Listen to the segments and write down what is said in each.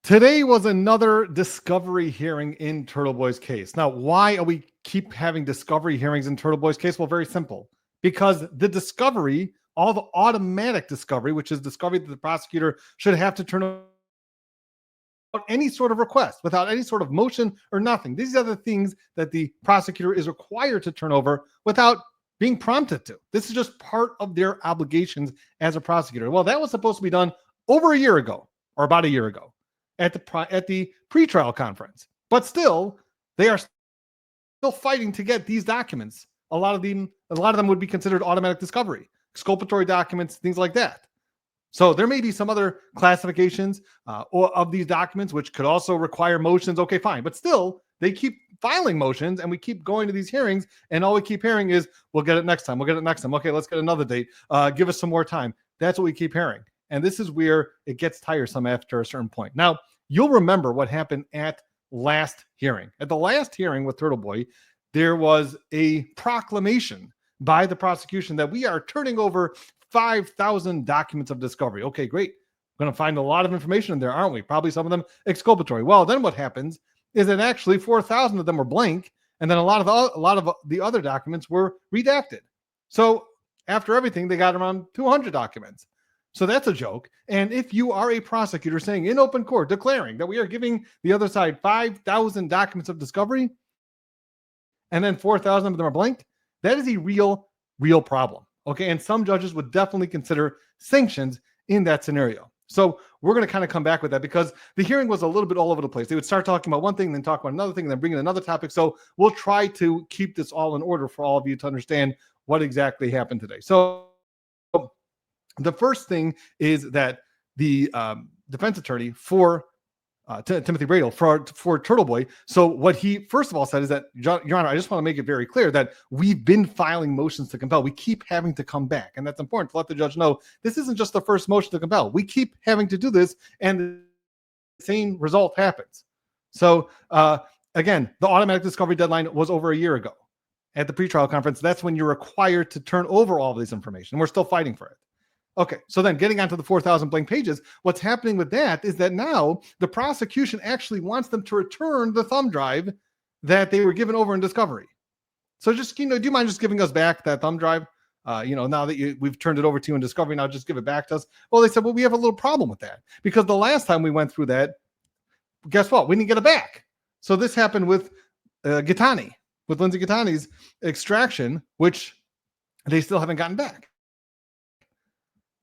Today was another discovery hearing in Turtleboy's case. Now, why are we keep having discovery hearings in Turtleboy's case? Well, very simple. Because the discovery, all the automatic discovery, which is discovery that the prosecutor should have to turn over without any sort of request, without any sort of motion or nothing. These are the things that the prosecutor is required to turn over without being prompted to. This is just part of their obligations as a prosecutor. Well, that was supposed to be done over a year ago, or about a year ago, at the pretrial conference. But still, they are still fighting to get these documents. A lot of them would be considered automatic discovery, exculpatory documents, things like that. So there may be some other classifications of these documents which could also require motions. Okay, fine. But still, they keep filing motions and we keep going to these hearings, and all we keep hearing is, we'll get it next time. We'll get it next time. Okay, let's get another date. Give us some more time. That's what we keep hearing. And this is where it gets tiresome after a certain point. Now, you'll remember what happened at last hearing. At the last hearing with Turtleboy, there was a proclamation by the prosecution that we are turning over 5,000 documents of discovery. Okay, great. We're going to find a lot of information in there, aren't we? Probably some of them exculpatory. Well, then what happens is that actually 4,000 of them were blank, and then a lot of the other documents were redacted. So after everything, they got around 200 documents. So that's a joke. And if you are a prosecutor saying in open court, declaring that we are giving the other side 5,000 documents of discovery, and then 4,000 of them are blank, that is a real problem. Okay. And some judges would definitely consider sanctions in that scenario. So we're going to kind of come back with that because the hearing was a little bit all over the place. They would start talking about one thing, then talk about another thing, then bring in another topic. So we'll try to keep this all in order for all of you to understand what exactly happened today. So the first thing is that the defense attorney for Timothy Bradel for Turtleboy. So what he first of all said is that, Your Honor, I just want to make it very clear that we've been filing motions to compel. We keep having to come back, and that's important to let the judge know this isn't just the first motion to compel. We keep having to do this, and the same result happens. So again, the automatic discovery deadline was over a year ago at the pretrial conference. That's when you're required to turn over all of this information. We're still fighting for it. Okay, so then getting onto the 4,000 blank pages, what's happening with that is that now the prosecution actually wants them to return the thumb drive that they were given over in discovery. So just, do you mind just giving us back that thumb drive? Now that we've turned it over to you in discovery, now just give it back to us. Well, they said, well, we have a little problem with that because the last time we went through that, guess what? We didn't get it back. So this happened with Gittani, with Lindsay Gittani's extraction, which they still haven't gotten back.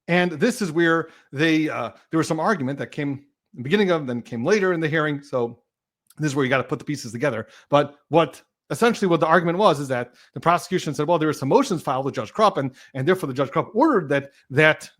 And this is where there was some argument that came in the beginning of, then came later in the hearing. So this is where you got to put the pieces together. But what the argument was is that the prosecution said, well, there were some motions filed with Judge Krupp, and therefore the Judge Krupp ordered that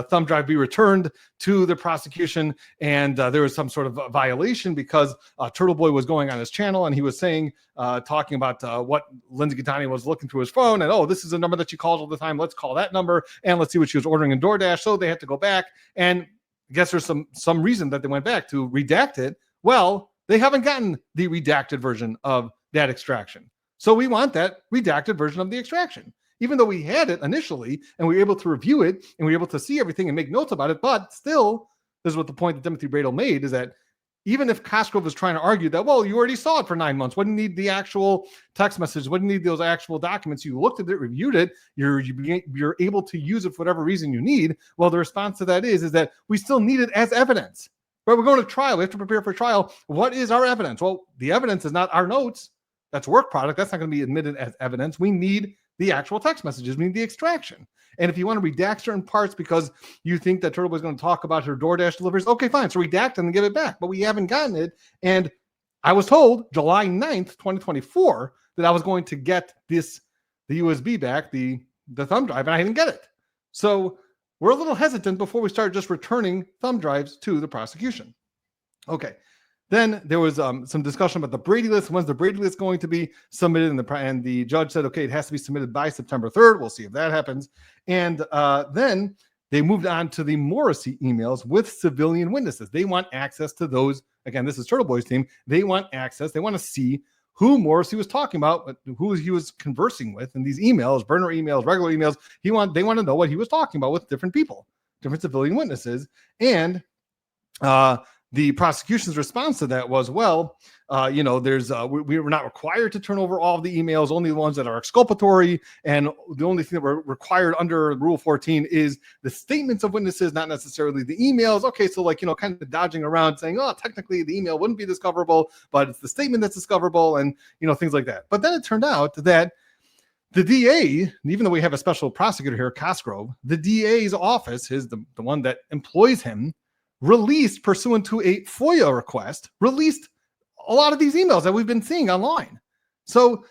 thumb drive be returned to the prosecution, and there was some sort of violation because Turtleboy was going on his channel and he was saying, talking about what Lindsay Gittani was looking through his phone, and this is a number that she calls all the time. Let's call that number and let's see what she was ordering in DoorDash. So they had to go back, and I guess there's some reason that they went back to redact it. Well, they haven't gotten the redacted version of that extraction. So we want that redacted version of the extraction, even though we had it initially and we were able to review it and we were able to see everything and make notes about it. But still, this is what the point that Timothy Bradel made, is that even if Cosgrove was trying to argue that, well, you already saw it for 9 months, what do you need the actual text message? What do you need those actual documents? You looked at it, reviewed it, you're able to use it for whatever reason you need. Well, the response to that is that we still need it as evidence. But we're going to trial. We have to prepare for trial. What is our evidence? Well, the evidence is not our notes. That's work product. That's not going to be admitted as evidence. We need the actual text messages. We need the extraction. And if you want to redact certain parts because you think that Turtleboy is going to talk about her DoorDash deliveries, okay, fine. So redact and give it back. But we haven't gotten it. And I was told July 9th, 2024, that I was going to get the USB back, the thumb drive, and I didn't get it. So we're a little hesitant before we start just returning thumb drives to the prosecution. Okay. Then there was some discussion about the Brady list. When's the Brady list going to be submitted? And the judge said, okay, it has to be submitted by September 3rd. We'll see if that happens. And then they moved on to the Morrissey emails with civilian witnesses. They want access to those. Again, this is Turtleboy's team. They want access. They want to see who Morrissey was talking about, who he was conversing with in these emails, burner emails, regular emails. They want to know what he was talking about with different people, different civilian witnesses. And the prosecution's response to that was, well, there's we were not required to turn over all of the emails, only the ones that are exculpatory, and the only thing that we're required under Rule 14 is the statements of witnesses, not necessarily the emails. Okay, so kind of dodging around, saying, oh, technically the email wouldn't be discoverable, but it's the statement that's discoverable, and things like that. But then it turned out that the DA, even though we have a special prosecutor here, Cosgrove, the DA's office, the one that employs him, released, pursuant to a FOIA request, released a lot of these emails that we've been seeing online. So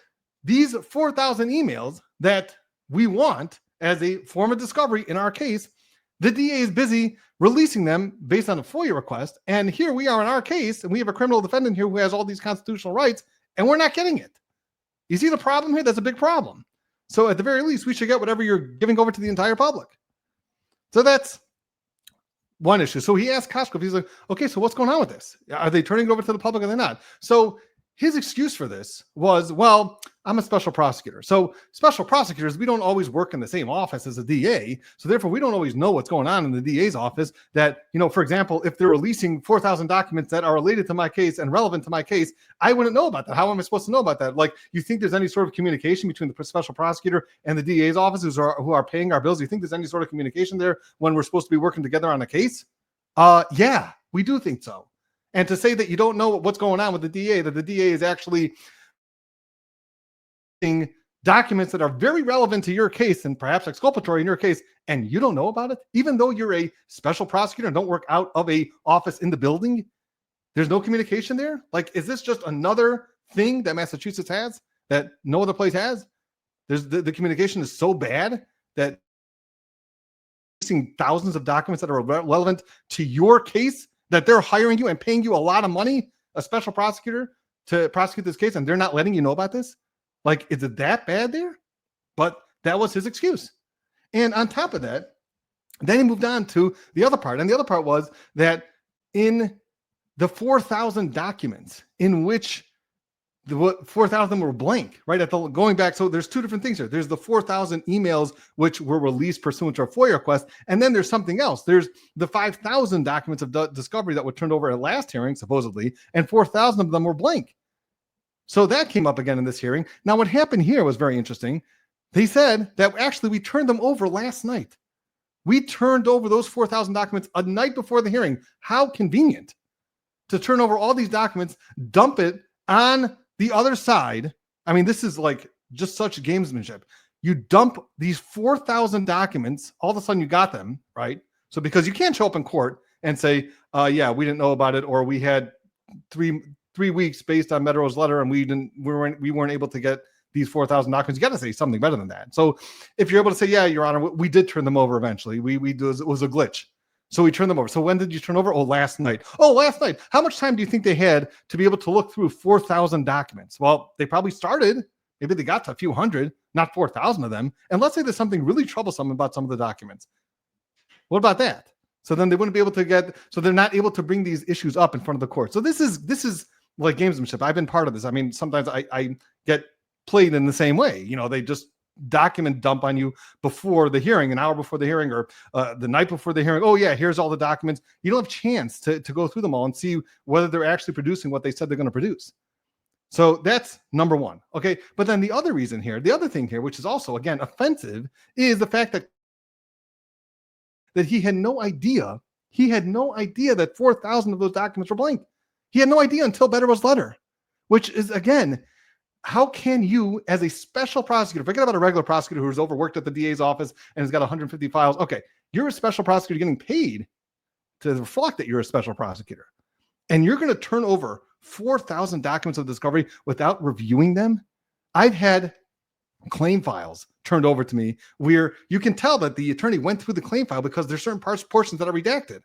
these 4,000 emails that we want as a form of discovery in our case, the DA is busy releasing them based on a FOIA request. And here we are in our case, and we have a criminal defendant here who has all these constitutional rights, and we're not getting it. You see the problem here? That's a big problem. So at the very least, we should get whatever you're giving over to the entire public. So that's one issue. So he asked Cosgrove, he's like, okay, so what's going on with this? Are they turning it over to the public or they're not? So his excuse for this was, well, I'm a special prosecutor. So special prosecutors, we don't always work in the same office as a DA. So therefore, we don't always know what's going on in the DA's office. That, for example, if they're releasing 4,000 documents that are related to my case and relevant to my case, I wouldn't know about that. How am I supposed to know about that? Like, you think there's any sort of communication between the special prosecutor and the DA's office who are paying our bills? You think there's any sort of communication there when we're supposed to be working together on a case? Yeah, we do think so. And to say that you don't know what's going on with the DA, that the DA is actually documents that are very relevant to your case and perhaps exculpatory in your case, and you don't know about it, even though you're a special prosecutor and don't work out of a office in the building, there's no communication there? Like, is this just another thing that Massachusetts has that no other place has? There's the communication is so bad that thousands of documents that are relevant to your case, that they're hiring you and paying you a lot of money, a special prosecutor, to prosecute this case, and they're not letting you know about this? Like, is it that bad there? But that was his excuse. And on top of that, then he moved on to the other part. And the other part was that in the 4,000 documents in which the 4,000 were blank, right? Going back, so there's two different things here. There's the 4,000 emails which were released pursuant to a FOIA request, and then there's something else. There's the 5,000 documents of discovery that were turned over at last hearing, supposedly, and 4,000 of them were blank. So that came up again in this hearing. Now, what happened here was very interesting. They said that actually we turned them over last night. We turned over those 4,000 documents a night before the hearing. How convenient to turn over all these documents, dump it on the other side. I mean, this is like just such gamesmanship. You dump these 4,000 documents, all of a sudden you got them, right? So because you can't show up in court and say, yeah, we didn't know about it, or we had three weeks based on Meadows' letter and we weren't able to get these 4,000 documents. You got to say something better than that. So if you're able to say, yeah, Your Honor, we did turn them over eventually. It was a glitch. So we turned them over. So when did you turn over? Oh, last night. Oh, last night. How much time do you think they had to be able to look through 4,000 documents? Well, they probably started. Maybe they got to a few hundred, not 4,000 of them. And let's say there's something really troublesome about some of the documents. What about that? So then they wouldn't be able to so they're not able to bring these issues up in front of the court. So this is like gamesmanship. I've been part of this. I mean, sometimes I get played in the same way. They just document dump on you before the hearing, an hour before the hearing, or the night before the hearing. Oh yeah, here's all the documents. You don't have a chance to go through them all and see whether they're actually producing what they said they're going to produce. So that's number one. Okay. But then the other reason here, the other thing here, which is also, again, offensive, is the fact that he had no idea that 4,000 of those documents were blank. He had no idea until Meadows' letter, which is, again, how can you, as a special prosecutor, forget about a regular prosecutor who's overworked at the DA's office and has got 150 files. Okay, you're a special prosecutor getting paid to reflect that you're a special prosecutor. And you're going to turn over 4,000 documents of discovery without reviewing them? I've had claim files turned over to me where you can tell that the attorney went through the claim file because there's certain portions that are redacted.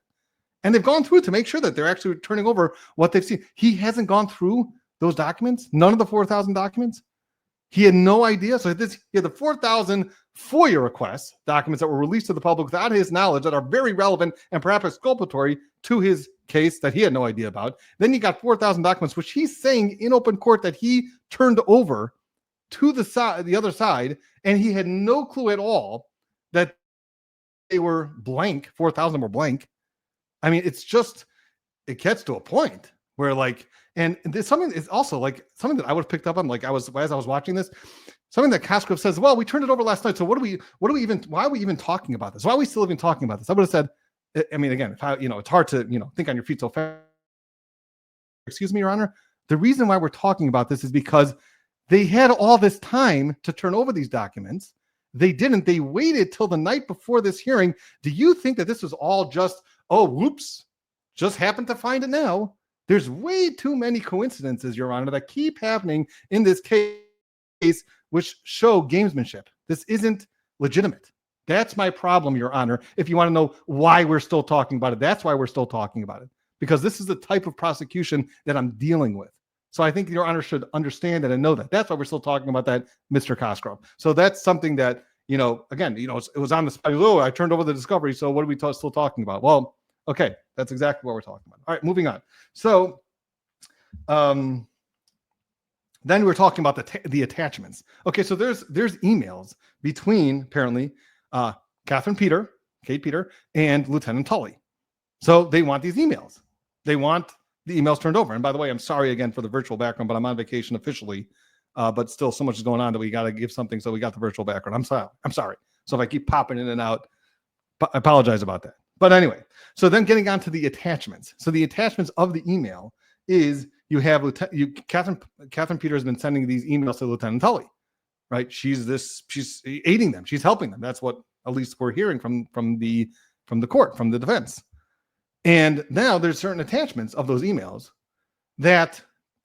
And they've gone through to make sure that they're actually turning over what they've seen. He hasn't gone through those documents, none of the 4,000 documents. He had no idea. So he had the 4,000 FOIA requests, documents that were released to the public without his knowledge, that are very relevant and perhaps exculpatory to his case that he had no idea about. Then you got 4,000 documents, which he's saying in open court that he turned over to the other side, and he had no clue at all that they were blank. 4,000 were blank. I mean, it's just it gets to a point where like, and there's something is also like something that I would have picked up on, like as I was watching this, something that Cosgrove says, well, we turned it over last night. So why are we even talking about this? Why are we still even talking about this? I would have said, I mean, again, it's hard to, think on your feet so fast. Excuse me, Your Honor. The reason why we're talking about this is because they had all this time to turn over these documents. They didn't. They waited till the night before this hearing. Do you think that this was all just, oh, whoops, just happened to find it now? There's way too many coincidences, Your Honor, that keep happening in this case, which show gamesmanship. This isn't legitimate. That's my problem, Your Honor. If you want to know why we're still talking about it, that's why we're still talking about it. Because this is the type of prosecution that I'm dealing with. So I think Your Honor should understand that and know that. That's why we're still talking about that, Mr. Cosgrove. So that's something that, again, it was on the spot. Oh, I turned over the discovery. So what are we still talking about? Well, okay, that's exactly what we're talking about. All right, moving on. So then we're talking about the attachments. Okay, so there's emails between apparently Kate Peter, and Lieutenant Tully. So they want these emails. They want the emails turned over. And by the way, I'm sorry again for the virtual background, but I'm on vacation officially. But still, so much is going on that we got to give something. So we got the virtual background. I'm sorry. So if I keep popping in and out, I apologize about that. But anyway, so then getting on to the attachments. So the attachments of the email is you have Catherine Peter has been sending these emails to Lieutenant Tully, right? She's aiding them. She's helping them. That's what at least we're hearing from the court, from the defense. And now there's certain attachments of those emails that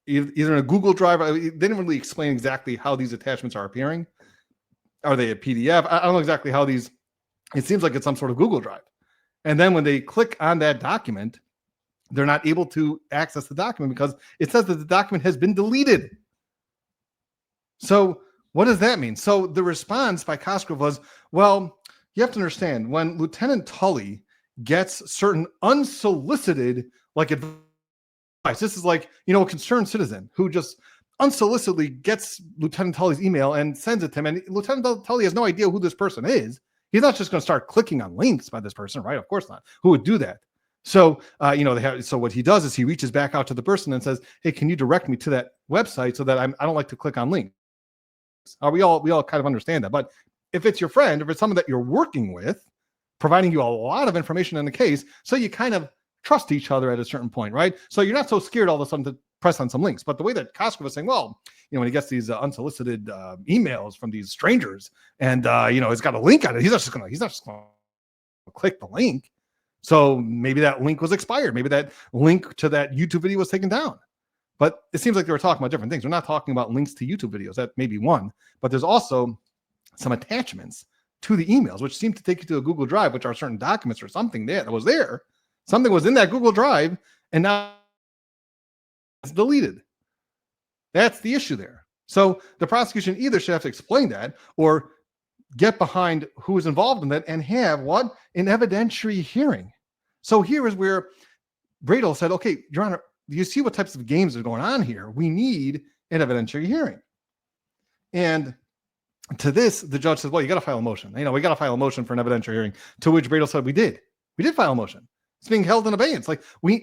either in a Google Drive, they didn't really explain exactly how these attachments are appearing. Are they a PDF? I don't know exactly how these, it seems like it's some sort of Google Drive. And then when they click on that document, they're not able to access the document because it says that the document has been deleted. So what does that mean? So the response by Cosgrove was, well, you have to understand when Lieutenant Tully gets certain unsolicited advice. This is like, a concerned citizen who just unsolicitedly gets Lieutenant Tully's email and sends it to him. And Lieutenant Tully has no idea who this person is. He's not just going to start clicking on links by this person, right? Of course not. Who would do that? So, so what he does is he reaches back out to the person and says, hey, can you direct me to that website so that I don't like to click on links? We all kind of understand that. But if it's your friend, if it's someone that you're working with, providing you a lot of information in the case, so you kind of trust each other at a certain point, right? So you're not so scared all of a sudden to press on some links. But the way that Cosgrove was saying, well, when he gets these unsolicited emails from these strangers, and it's got a link on it, he's not just going to click the link. So maybe that link was expired. Maybe that link to that YouTube video was taken down. But it seems like they were talking about different things. We're not talking about links to YouTube videos. That may be one. But there's also some attachments to the emails, which seem to take you to a Google Drive, which are certain documents or something that was there. Something was in that Google Drive, and now it's deleted. That's the issue there. So the prosecution either should have to explain that or get behind who is involved in that and have an evidentiary hearing. So here is where Bradel said, okay, Your Honor, do you see what types of games are going on here? We need an evidentiary hearing. And to this, the judge said, well, you got to file a motion. We got to file a motion for an evidentiary hearing, to which Bradel said, we did file a motion. It's being held in abeyance. Like we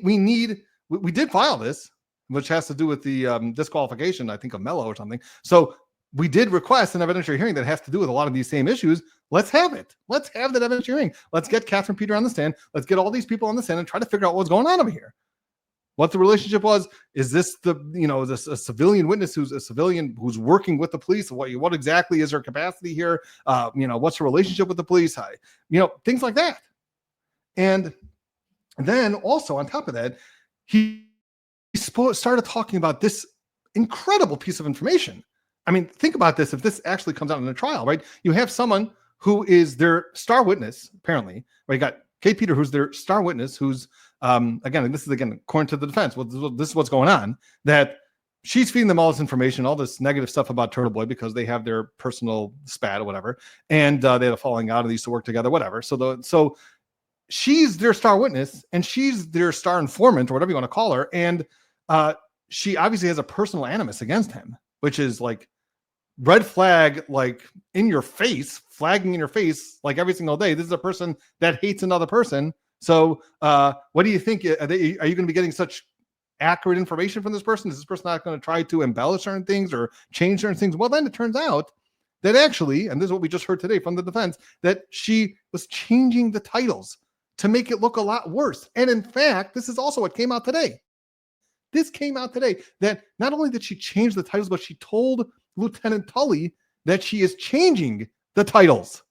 did file this, which has to do with the disqualification, I think, of Mello or something. So we did request an evidentiary hearing that has to do with a lot of these same issues. Let's have it. Let's have that evidentiary hearing. Let's get Catherine Peter on the stand. Let's get all these people on the stand and try to figure out what's going on over here. What the relationship was. Is this this a civilian witness who's working with the police? What exactly is her capacity here? What's her relationship with the police? Things like that. And then also on top of that, he started talking about this incredible piece of information. I mean, think about this. If this actually comes out in a trial, right? You have someone who is their star witness, apparently. Right? You got Kate Peter, who's their star witness, who's, this is according to the defense, this is what's going on, that she's feeding them all this information, all this negative stuff about Turtleboy because they have their personal spat or whatever. And they had a falling out and they used to work together, whatever. So she's their star witness and she's their star informant or whatever you want to call her. And she obviously has a personal animus against him, which is like red flag, like in your face, flagging in your face, like every single day. This is a person that hates another person So what do you think? Are you going to be getting such accurate information from this person? Is this person not going to try to embellish certain things or change certain things? Well, then it turns out that actually, and this is what we just heard today from the defense, that she was changing the titles to make it look a lot worse. And in fact, this is also what came out today. This came out today that not only did she change the titles, but she told Lieutenant Tully that she is changing the titles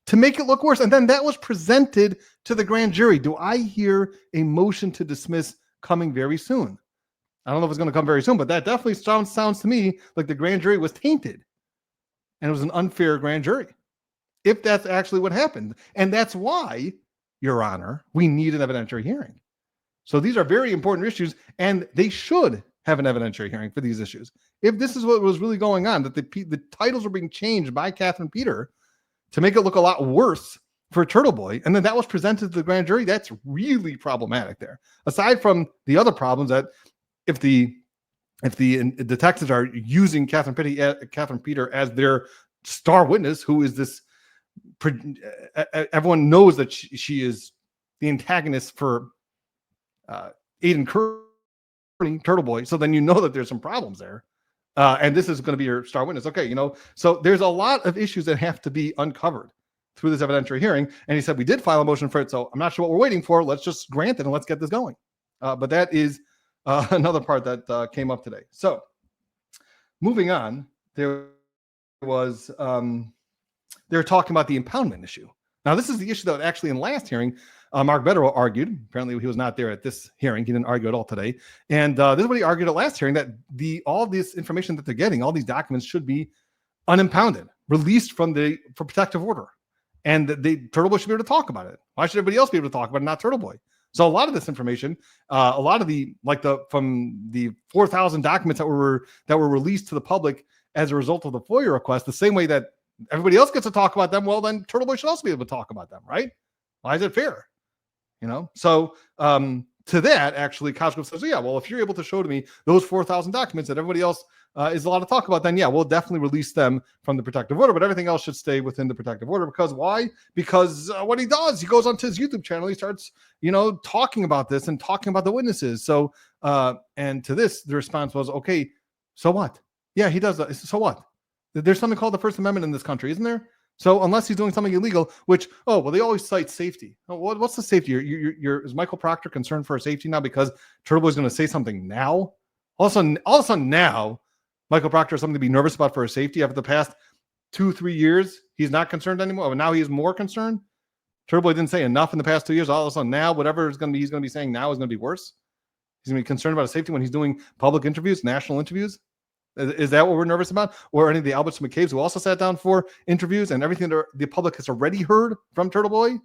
to make it look worse. And then that was presented to the grand jury. Do I hear a motion to dismiss coming very soon? I don't know if it's going to come very soon, but that definitely sounds to me like the grand jury was tainted and it was an unfair grand jury, if that's actually what happened. And that's why, Your Honor, we need an evidentiary hearing. So these are very important issues, and they should have an evidentiary hearing for these issues. If this is what was really going on, that the titles were being changed by Catherine Peter to make it look a lot worse for Turtleboy, and then that was presented to the grand jury, that's really problematic there. Aside from the other problems that if the detectives are using Catherine Peter as their star witness, who is this, everyone knows that she is the antagonist for Aiden Kearney, Turtleboy. So then you know that there's some problems there. And this is going to be your star witness. Okay, so there's a lot of issues that have to be uncovered through this evidentiary hearing. And he said, we did file a motion for it, so I'm not sure what we're waiting for. Let's just grant it and let's get this going. But that is another part that came up today. So moving on, there was, they're talking about the impoundment issue. Now, this is the issue that actually in last hearing, Mark Betterow argued. Apparently, he was not there at this hearing. He didn't argue at all today. And this is what he argued at last hearing, that all this information that they're getting, all these documents should be unimpounded, released for protective order. And Turtleboy should be able to talk about it. Why should everybody else be able to talk about it, not Turtleboy? So a lot of this information, from the 4,000 documents that were released to the public as a result of the FOIA request, the same way that everybody else gets to talk about them, well, then Turtleboy should also be able to talk about them, right? Why is it fair? So to that, actually, Cosgrove says, yeah, well, if you're able to show to me those 4,000 documents that everybody else is allowed to talk about, then yeah, we'll definitely release them from the protective order, but everything else should stay within the protective order. Because why? Because what he does, he goes onto his YouTube channel, he starts, talking about this and talking about the witnesses. So, and to this, the response was, okay, so what? Yeah, he does that. So what? There's something called the First Amendment in this country, isn't there? So unless he's doing something illegal, which, they always cite safety. What's the safety? Is Michael Proctor concerned for safety now because Turtleboy's going to say something now? All of a sudden now, Michael Proctor has something to be nervous about for his safety. After the past 2-3 years, he's not concerned anymore. But now he is more concerned. Turtleboy didn't say enough in the past 2 years. All of a sudden now, whatever he's going to be saying now is going to be worse. He's going to be concerned about his safety when he's doing public interviews, national interviews. Is that what we're nervous about? Or any of the Alberts McCabe's who also sat down for interviews and everything that the public has already heard from Turtleboy?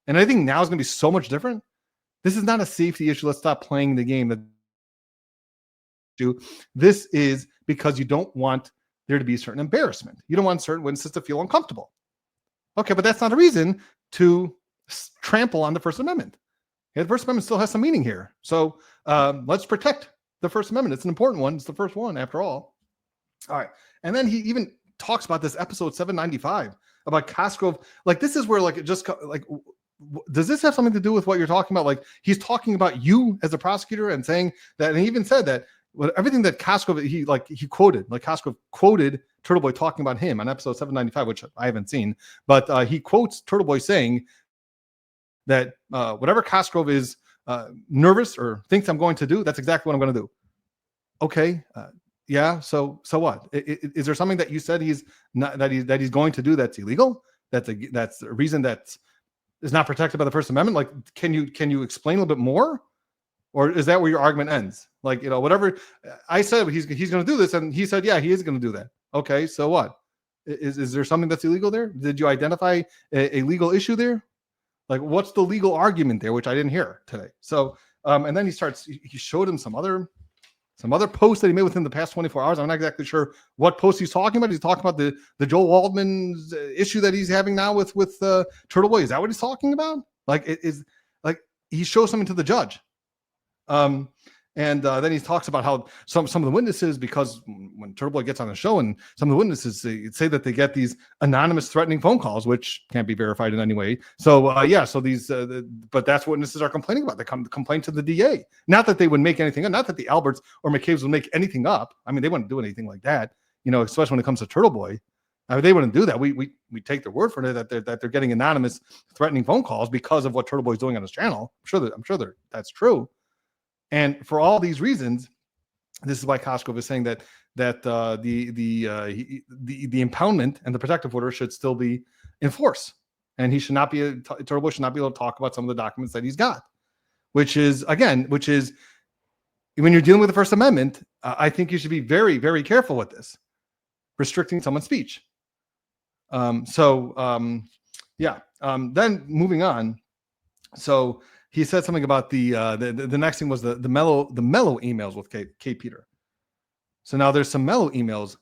And I think now is going to be so much different. This is not a safety issue. Let's stop playing the game. This is because you don't want there to be a certain embarrassment. You don't want certain witnesses to feel uncomfortable. Okay, but that's not a reason to trample on the First Amendment. Yeah, the First Amendment still has some meaning here. So let's protect the First Amendment. It's an important one. It's the first one, after all. All right. And then he even talks about this episode 795 about Cosgrove. Like, this is where, does this have something to do with what you're talking about? Like, he's talking about you as a prosecutor and saying that, and he even said that everything that Cosgrove, he quoted, Cosgrove quoted Turtleboy talking about him on episode 795, which I haven't seen, but he quotes Turtleboy saying that whatever Cosgrove is nervous or thinks I'm going to do, that's exactly what I'm going to do. Okay. Yeah. So what? Is there something that you said he's not, that he's going to do that's illegal? That's a reason that is not protected by the First Amendment. Like, can you explain a little bit more? Or is that where your argument ends? Whatever I said, he's going to do this. And he said, yeah, he is going to do that. Okay. So what? Is there something that's illegal there? Did you identify a legal issue there? Like, what's the legal argument there, which I didn't hear today? So, and then he showed him some other posts that he made within the past 24 hours. I'm not exactly sure what post he's talking about. He's talking about the Joel Waldman's issue that he's having now with Turtleboy. Is that what he's talking about? He shows something to the judge. And And then he talks about how some of the witnesses, because when Turtleboy gets on the show and some of the witnesses say that they get these anonymous threatening phone calls, which can't be verified in any way. So so these, but that's what witnesses are complaining about. They complain to the DA. Not that they would make anything up, not that the Alberts or McCabe's would make anything up. I mean, they wouldn't do anything like that, especially when it comes to Turtleboy. I mean, they wouldn't do that. We take their word for it that they're getting anonymous threatening phone calls because of what Turtleboy's doing on his channel. I'm sure that's true. And for all these reasons, this is why Cosgrove is saying that the impoundment and the protective order should still be in force, and Turtleboy should not be able to talk about some of the documents that he's got, which is when you're dealing with the First Amendment, I think you should be very, very careful with this, restricting someone's speech. Then moving on, so. He said something about the next thing was the mellow emails with Kate Peter. So now there's some mellow emails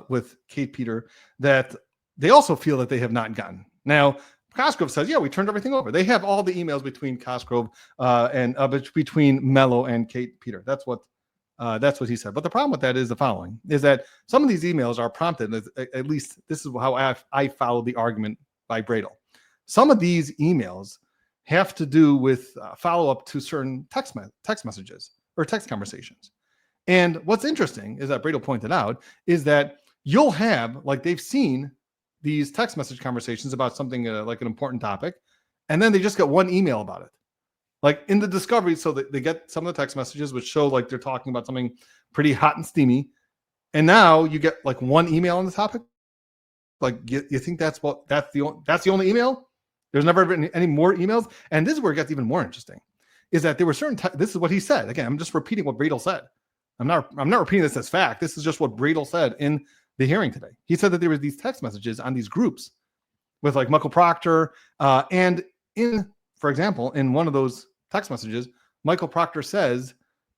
with Kate Peter that they also feel that they have not gotten. Now Cosgrove says, yeah, we turned everything over. They have all the emails between Cosgrove and between Mello and Kate Peter. That's what he said. But the problem with that is the following: is that some of these emails are prompted. At least this is how I followed the argument by Bradel. Some of these emails have to do with follow-up to certain text messages or text conversations. And what's interesting is that Bradel pointed out is that you'll have, like, they've seen these text message conversations about something like an important topic, and then they just get one email about it. Like in the discovery, so they get some of the text messages which show like they're talking about something pretty hot and steamy, and now you get like one email on the topic. Like you think that's the only email? There's never been any more emails. And this is where it gets even more interesting, is that there were certain, this is what he said. Again, I'm just repeating what Bradel said. I'm not repeating this as fact. This is just what Bradel said in the hearing today. He said that there were these text messages on these groups with like Michael Proctor. And for example, in one of those text messages, Michael Proctor says,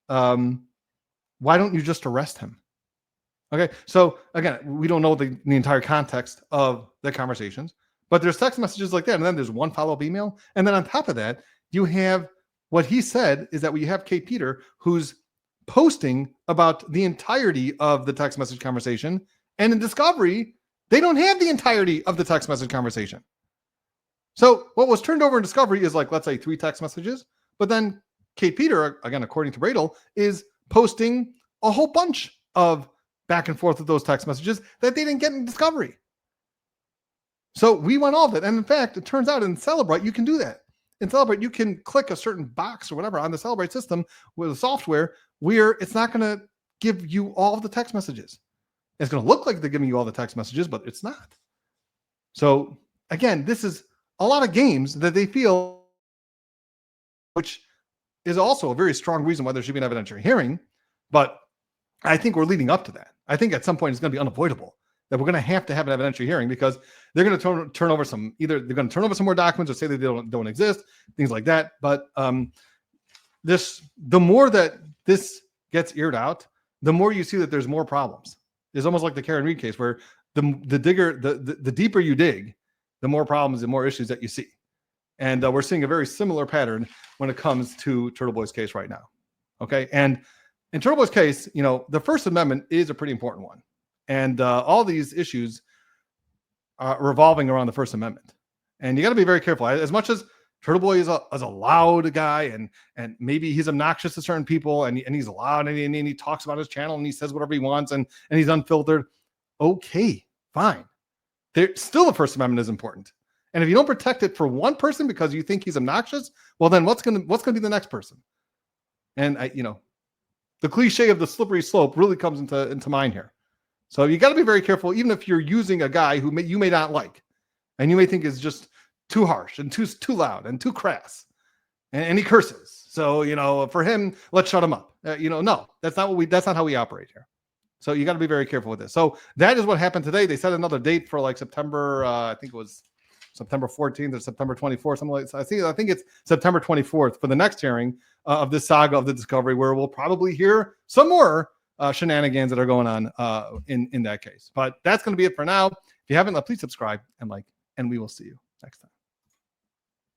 why don't you just arrest him? Okay. So again, we don't know the entire context of the conversations. But there's text messages like that, and then there's one follow-up email. And then on top of that, you have what he said is that we have Kate Peter who's posting about the entirety of the text message conversation. And in Discovery, they don't have the entirety of the text message conversation. So what was turned over in Discovery is like, let's say 3 text messages. But then Kate Peter, again, according to Bradel, is posting a whole bunch of back and forth with those text messages that they didn't get in Discovery. So we went all of it. And in fact, it turns out in Celebrate, you can do that. In Celebrate, you can click a certain box or whatever on the Celebrate system with the software where it's not going to give you all of the text messages. It's going to look like they're giving you all the text messages, but it's not. So again, this is a lot of games that they feel, which is also a very strong reason why there should be an evidentiary hearing. But I think we're leading up to that. I think at some point it's going to be unavoidable that we're going to have an evidentiary hearing, because they're going to turn over either they're going to turn over some more documents or say that they don't exist, things like that. But the more that this gets aired out, the more you see that there's more problems. It's almost like the Karen Reed case, where the deeper you dig, the more problems and more issues that you see. And we're seeing a very similar pattern when it comes to Turtleboy's case right now. Okay, and in Turtleboy's case, the First Amendment is a pretty important one. And all these issues are revolving around the First Amendment. And you got to be very careful. As much as Turtleboy is a loud guy, and maybe he's obnoxious to certain people, and he's loud, and he talks about his channel, and he says whatever he wants, and he's unfiltered. Okay, fine. Still, the First Amendment is important. And if you don't protect it for one person because you think he's obnoxious, well, then what's going to be the next person? And the cliche of the slippery slope really comes into mind here. So you got to be very careful, even if you're using a guy who you may not like, and you may think is just too harsh and too loud and too crass, and he curses. So for him, let's shut him up. No, that's not how we operate here. So you got to be very careful with this. So that is what happened today. They set another date for like September. I think it was September 14th or September 24th, something like that. I think it's September 24th for the next hearing of this saga of the Discovery, where we'll probably hear some more shenanigans that are going on in that case. But that's going to be it for now. If you haven't, please subscribe and like, and we will see you next time.